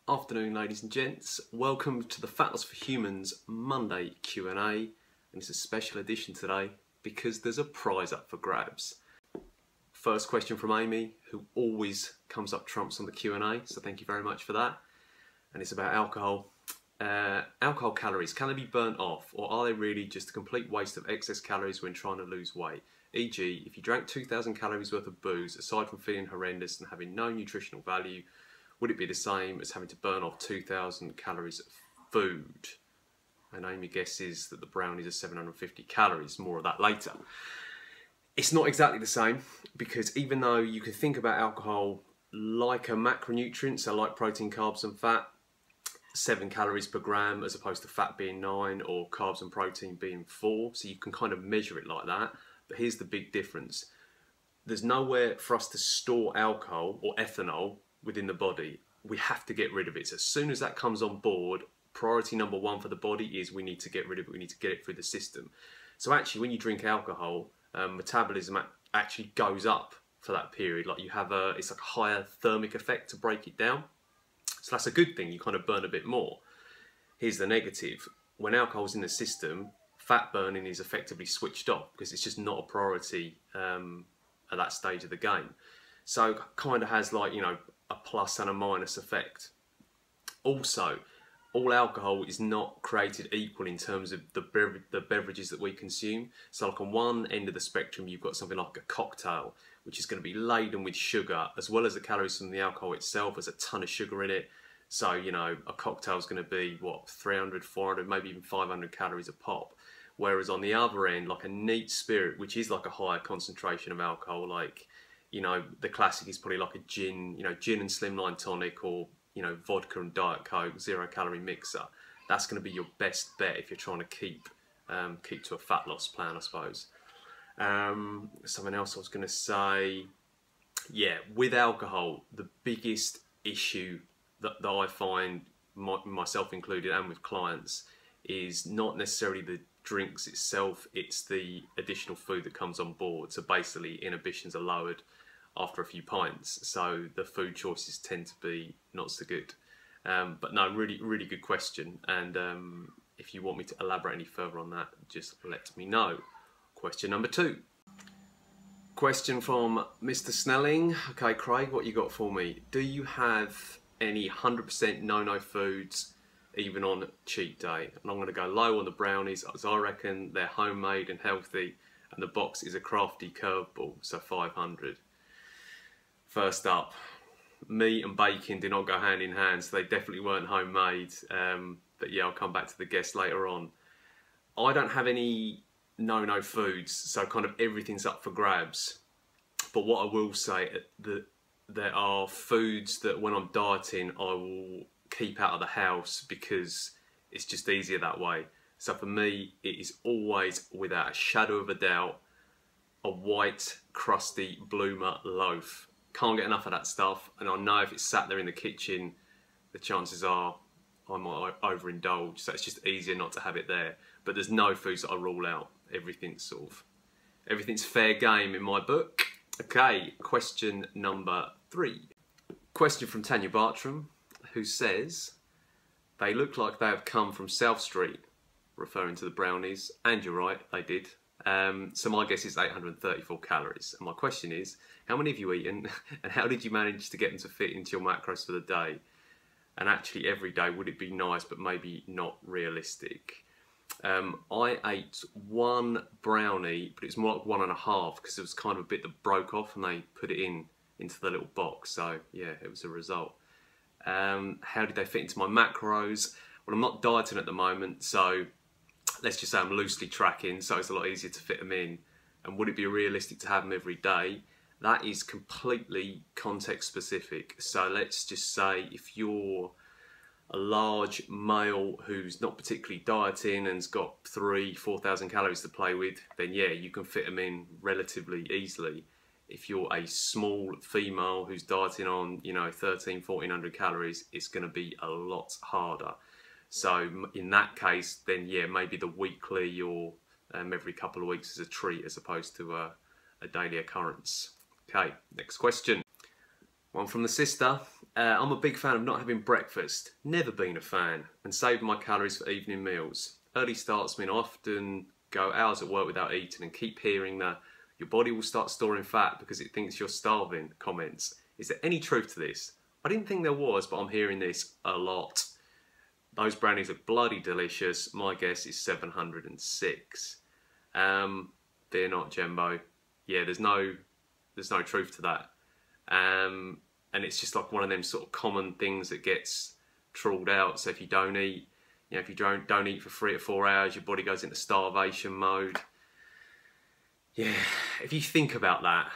Afternoon, ladies and gents. Welcome to the Fat Loss for Humans Monday Q&A, and it's a special edition today because there's a prize up for grabs. First question from Amy, who always comes up trumps on the Q&A, so thank you very much for that. And it's about alcohol. Alcohol calories, can they be burnt off, or are they really just a complete waste of excess calories when trying to lose weight? E.g., if you drank 2,000 calories worth of booze, aside from feeling horrendous and having no nutritional value, would it be the same as having to burn off 2,000 calories of food? And Amy guesses that the brownies are 750 calories, more of that later. It's not exactly the same, because even though you can think about alcohol like a macronutrient, so like protein, carbs and fat, 7 calories per gram as opposed to fat being 9 or carbs and protein being 4, so you can kind of measure it like that. But here's the big difference. There's nowhere for us to store alcohol or ethanol within the body. We have to get rid of it. So as soon as that comes on board, priority number one for the body is we need to get rid of it, we need to get it through the system. So actually when you drink alcohol, metabolism actually goes up for that period. Like it's like a higher thermic effect to break it down. So that's a good thing, you kind of burn a bit more. Here's the negative. When alcohol's in the system, fat burning is effectively switched off because it's just not a priority at that stage of the game. So kind of has, like, you know, a plus and a minus effect. Also, all alcohol is not created equal in terms of the beverages that we consume. So like on one end of the spectrum, you've got something like a cocktail, which is going to be laden with sugar, as well as the calories from the alcohol itself. There's a ton of sugar in it. So, you know, a cocktail is going to be, what, 300, 400, maybe even 500 calories a pop. Whereas on the other end, like a neat spirit, which is like a higher concentration of alcohol, like, you know, the classic is probably like a gin, you know, gin and slimline tonic, or, you know, vodka and Diet Coke, 0-calorie mixer. That's going to be your best bet if you're trying to keep to a fat loss plan, I suppose. Something else I was going to say, yeah, with alcohol, the biggest issue that I find, myself included, and with clients, is not necessarily the drinks itself, it's the additional food that comes on board. So basically inhibitions are lowered after a few pints, so the food choices tend to be not so good. But no, really good question, and if you want me to elaborate any further on that, just let me know. Question number 2. Question from Mr. Snelling. Okay, Craig, what you got for me? Do you have any 100% no-no foods, even on cheat day? And I'm going to go low on the brownies, as I reckon they're homemade and healthy, and the box is a crafty curveball, so 500. First up, meat and bacon do not go hand in hand, so they definitely weren't homemade. But yeah, I'll come back to the guest later on. I don't have any no-no foods, so kind of everything's up for grabs. But what I will say, that there are foods that when I'm dieting, I will keep out of the house because it's just easier that way. So for me, it is always, without a shadow of a doubt, a white, crusty bloomer loaf. Can't get enough of that stuff, and I know if it's sat there in the kitchen, the chances are I might overindulge, so it's just easier not to have it there. But there's no foods that I rule out. Everything's fair game in my book. Okay, question number 3. Question from Tanya Bartram, who says, they look like they have come from South Street, referring to the brownies, and you're right, they did. So my guess is 834 calories. And my question is, how many have you eaten, and how did you manage to get them to fit into your macros for the day? And actually every day, would it be nice, but maybe not realistic? I ate 1 brownie, but it's more like 1.5, because it was kind of a bit that broke off and they put it into the little box. So yeah, it was a result. How did they fit into my macros? Well, I'm not dieting at the moment, so let's just say I'm loosely tracking, so it's a lot easier to fit them in. And would it be realistic to have them every day? That is completely context specific. So let's just say if you're a large male who's not particularly dieting and's got 3,000-4,000 calories to play with, then yeah, you can fit them in relatively easily. If you're a small female who's dieting on, you know, 1,300-1,400 calories, it's going to be a lot harder. So in that case, then yeah, maybe the weekly or every couple of weeks is a treat as opposed to a daily occurrence. Okay, next question. One from the sister. I'm a big fan of not having breakfast. Never been a fan. And saving my calories for evening meals. Early starts mean I often go hours at work without eating and keep hearing that your body will start storing fat because it thinks you're starving comments. Is there any truth to this? I didn't think there was, but I'm hearing this a lot. Those brownies are bloody delicious. My guess is 706. They're not, Jembo. Yeah, there's no truth to that. And it's just like one of them sort of common things that gets trawled out. So if you don't eat, if you don't eat for 3 to 4 hours, your body goes into starvation mode. Yeah, if you think about that,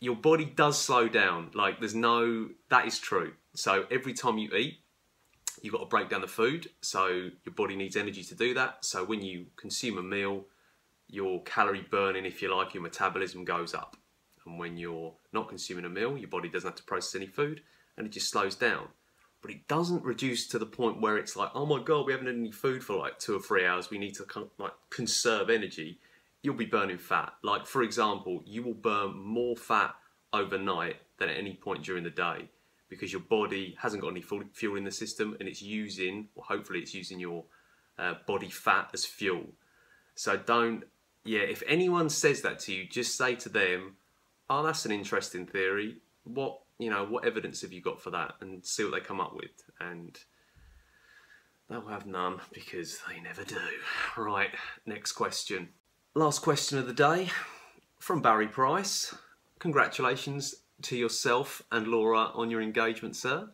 your body does slow down. Like that is true. So every time you eat, you've got to break down the food. So your body needs energy to do that. So when you consume a meal, your calorie burning, if you like, your metabolism goes up. And when you're not consuming a meal, your body doesn't have to process any food and it just slows down. But it doesn't reduce to the point where it's like, oh my God, we haven't had any food for like 2 or 3 hours. We need to conserve energy. You'll be burning fat. Like, for example, you will burn more fat overnight than at any point during the day because your body hasn't got any fuel in the system and it's using, or hopefully it's using your body fat as fuel. So if anyone says that to you, just say to them, oh, that's an interesting theory. What evidence have you got for that? And see what they come up with. And they'll have none because they never do. Right, next question. Last question of the day from Barry Price. Congratulations to yourself and Laura on your engagement, sir.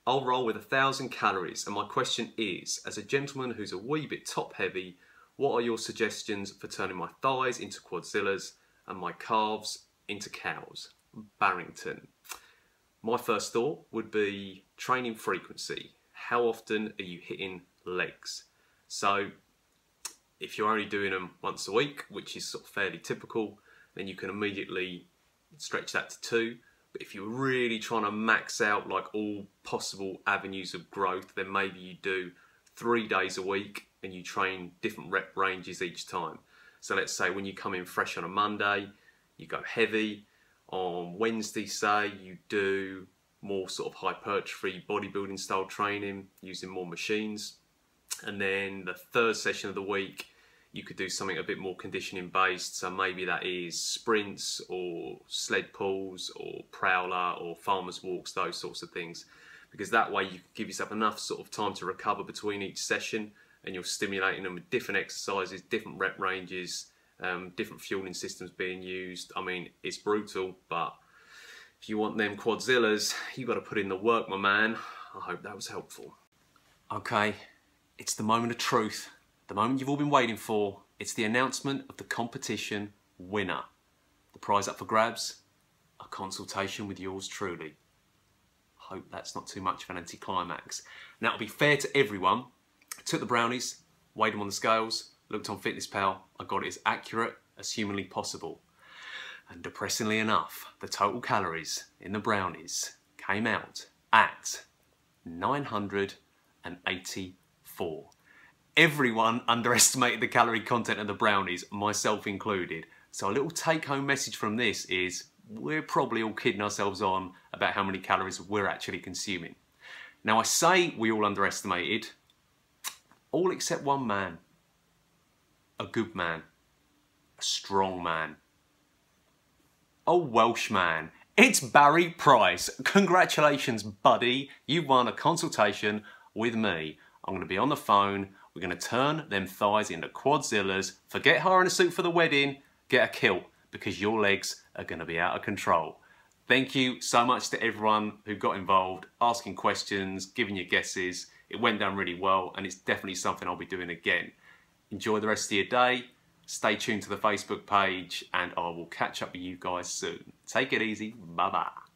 I'll roll with 1,000 calories. And my question is, as a gentleman who's a wee bit top heavy, what are your suggestions for turning my thighs into Quadzillas and my calves into cows? Barrington. My first thought would be training frequency. How often are you hitting legs? So if you're only doing them once a week, which is sort of fairly typical, then you can immediately stretch that to 2. But if you're really trying to max out like all possible avenues of growth, then maybe you do 3 days a week and you train different rep ranges each time. So let's say when you come in fresh on a Monday, you go heavy. On Wednesday, say, you do more sort of hypertrophy bodybuilding style training using more machines. And then the third session of the week, you could do something a bit more conditioning based. So maybe that is sprints or sled pulls or prowler or farmer's walks, those sorts of things. Because that way you can give yourself enough sort of time to recover between each session and you're stimulating them with different exercises, different rep ranges, different fueling systems being used. I mean, it's brutal, but if you want them Quadzillas, you've got to put in the work, my man. I hope that was helpful. Okay, it's the moment of truth. The moment you've all been waiting for. It's the announcement of the competition winner. The prize up for grabs, a consultation with yours truly. Hope that's not too much of an anticlimax. Now, to be fair to everyone, I took the brownies, weighed them on the scales, looked on FitnessPal, I got it as accurate as humanly possible. And depressingly enough, the total calories in the brownies came out at 984. Everyone underestimated the calorie content of the brownies, myself included. So a little take-home message from this is we're probably all kidding ourselves on about how many calories we're actually consuming. Now I say we all underestimated, all except one man. A good man, a strong man, a Welsh man. It's Barry Price. Congratulations, buddy. You won a consultation with me. I'm going to be on the phone. We're going to turn them thighs into Quadzillas. Forget hiring a suit for the wedding. Get a kilt because your legs are going to be out of control. Thank you so much to everyone who got involved, asking questions, giving your guesses. It went down really well and it's definitely something I'll be doing again. Enjoy the rest of your day. Stay tuned to the Facebook page and I will catch up with you guys soon. Take it easy. Bye-bye.